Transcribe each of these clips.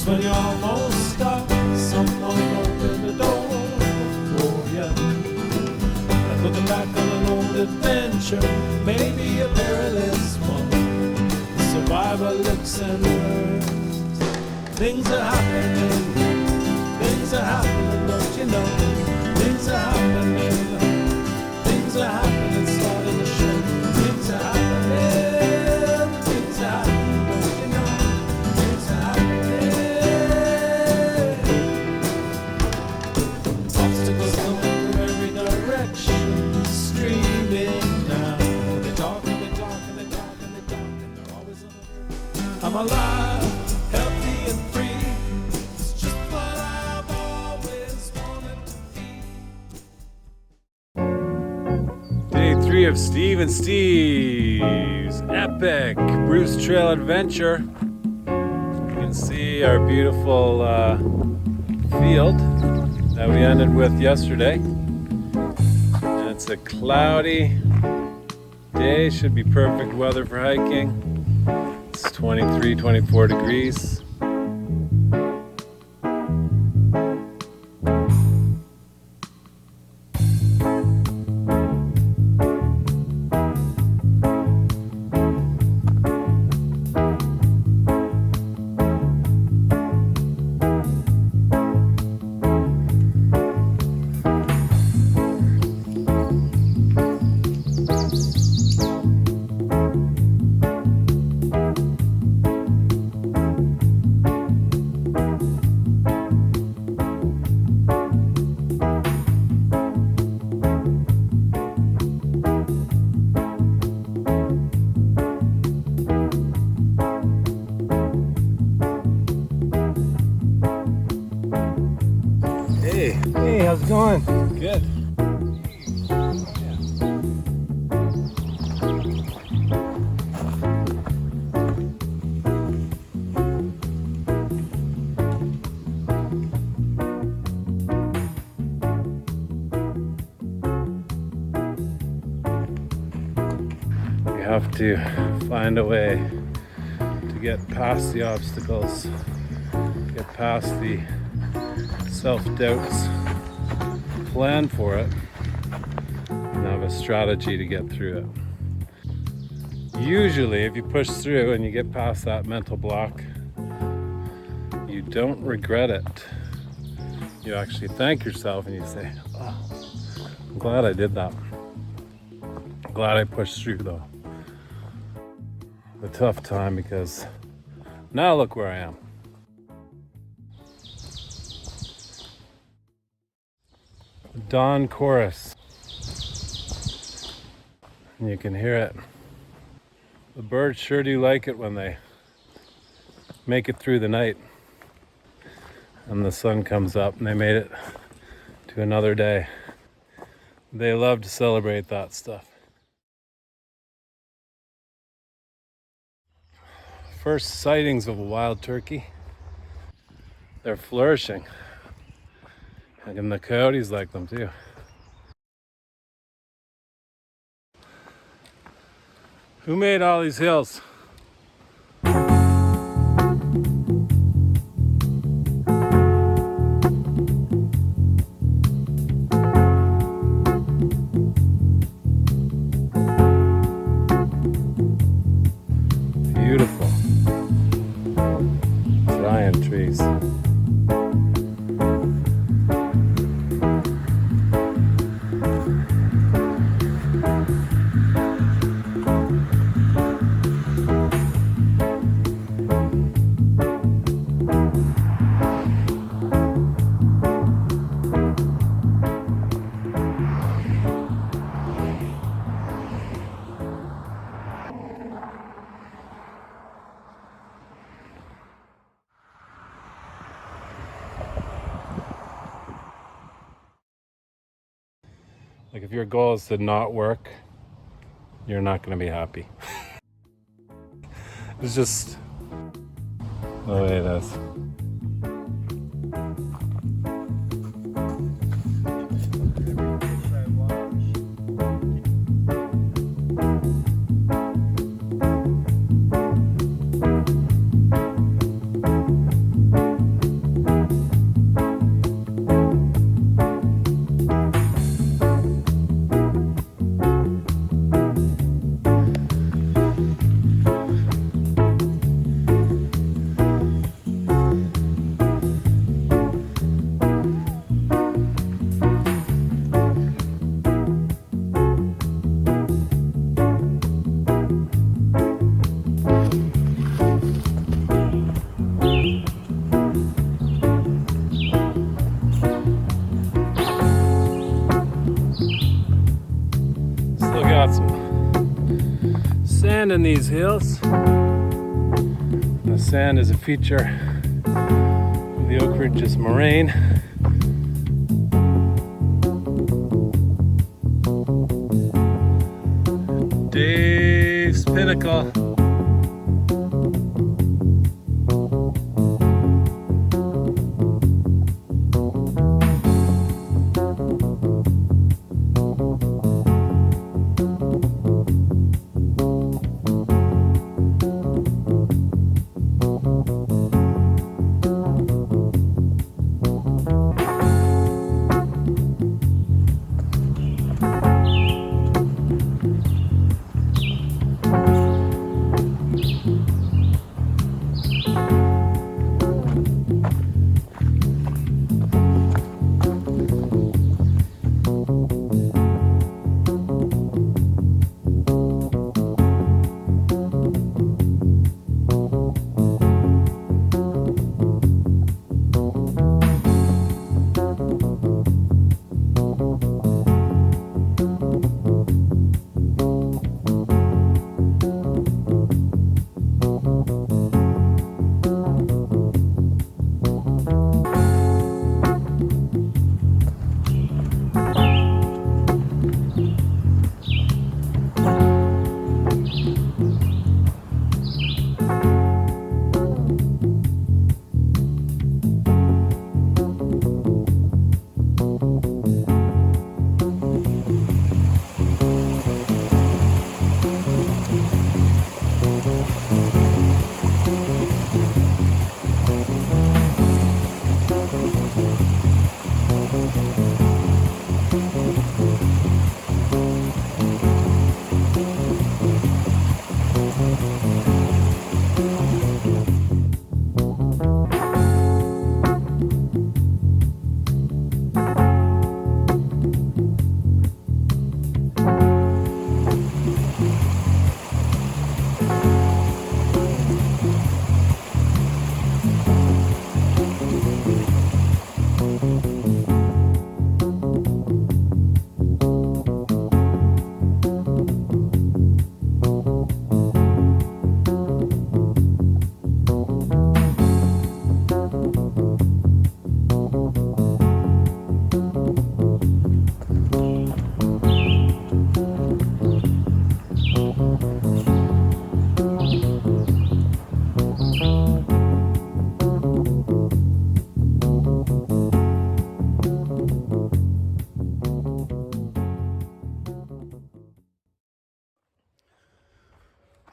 Just when you're almost stuck, someone opened the door for you. Like looking back on an old adventure, maybe a perilous one. Survivor looks and learns. Things are happening, don't you know? Things are happening, starting to show. Things are happening, don't you know? Things are happening. Obstacles coming from every direction, streaming down. They talk and they talk and they talk and they talk, and they're always on the verge. I'm alive, healthy and free. It's just what I've always wanted to be. Day 3 of Steve and Steve's epic Bruce Trail adventure. You can see our beautiful field that we ended with yesterday. And it's a cloudy day, should be perfect weather for hiking. It's 23, 24 degrees. Hey, how's it going? Good. We have to find a way to get past the obstacles, get past the self-doubts, plan for it, and have a strategy to get through it. Usually, if you push through and you get past that mental block, you don't regret it. You actually thank yourself and you say, oh, I'm glad I did that. I'm glad I pushed through though. The tough time, because now look where I am. Dawn chorus. And you can hear it. The birds sure do like it when they make it through the night and the sun comes up and they made it to another day. They love to celebrate that stuff. First sightings of a wild turkey. They're flourishing. And the coyotes like them too. Who made all these hills? Beautiful. Giant trees. Like if your goal is to not work, you're not going to be happy. It's just the way it is. sand in these hills. The sand is a feature of the Oak Ridges Moraine. Dave's Pinnacle.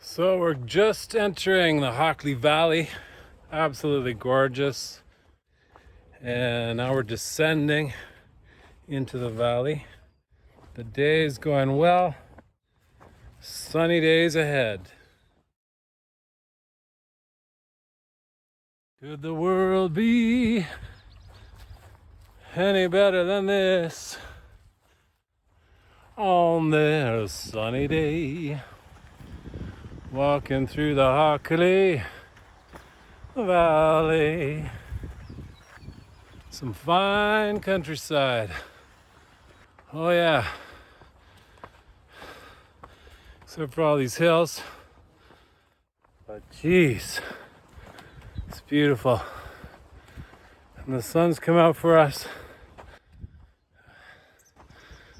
So we're just entering the Hockley Valley, absolutely gorgeous. And now we're descending into the valley. The day is going well, sunny days ahead. Could the world be any better than this on this sunny day? Walking through the Hockley Valley. Some fine countryside. Oh yeah. Except for all these hills. But geez, it's beautiful. And the sun's come out for us.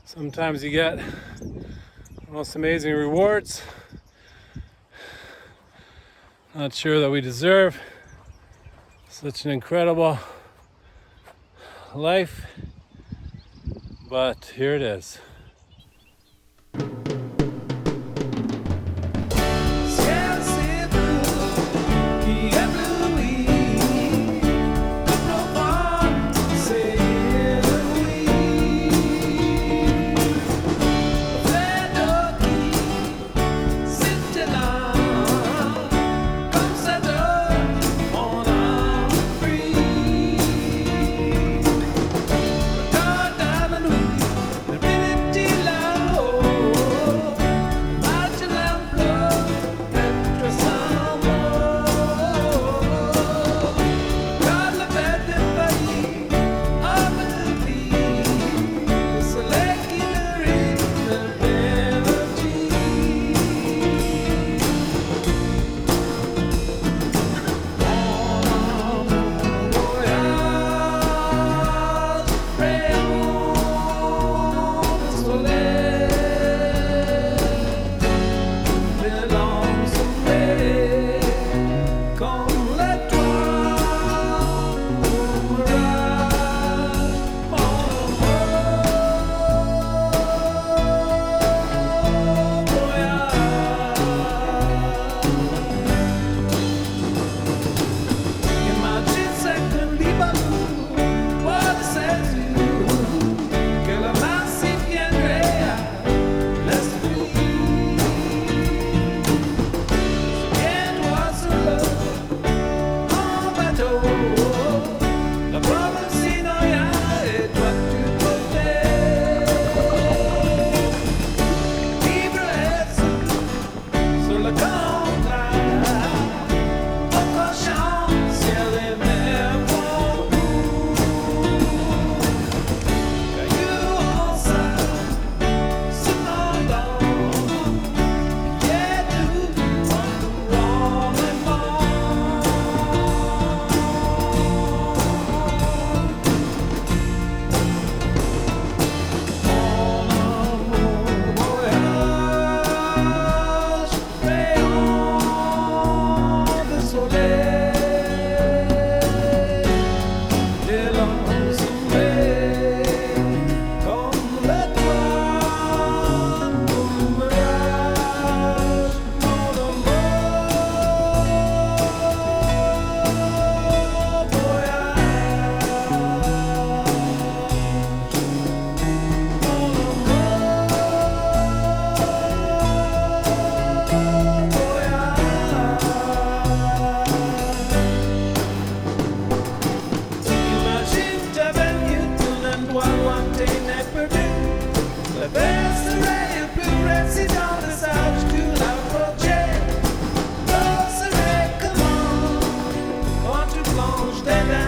Sometimes you get the most amazing rewards. Not sure that we deserve such an incredible life, but here it is. stand down.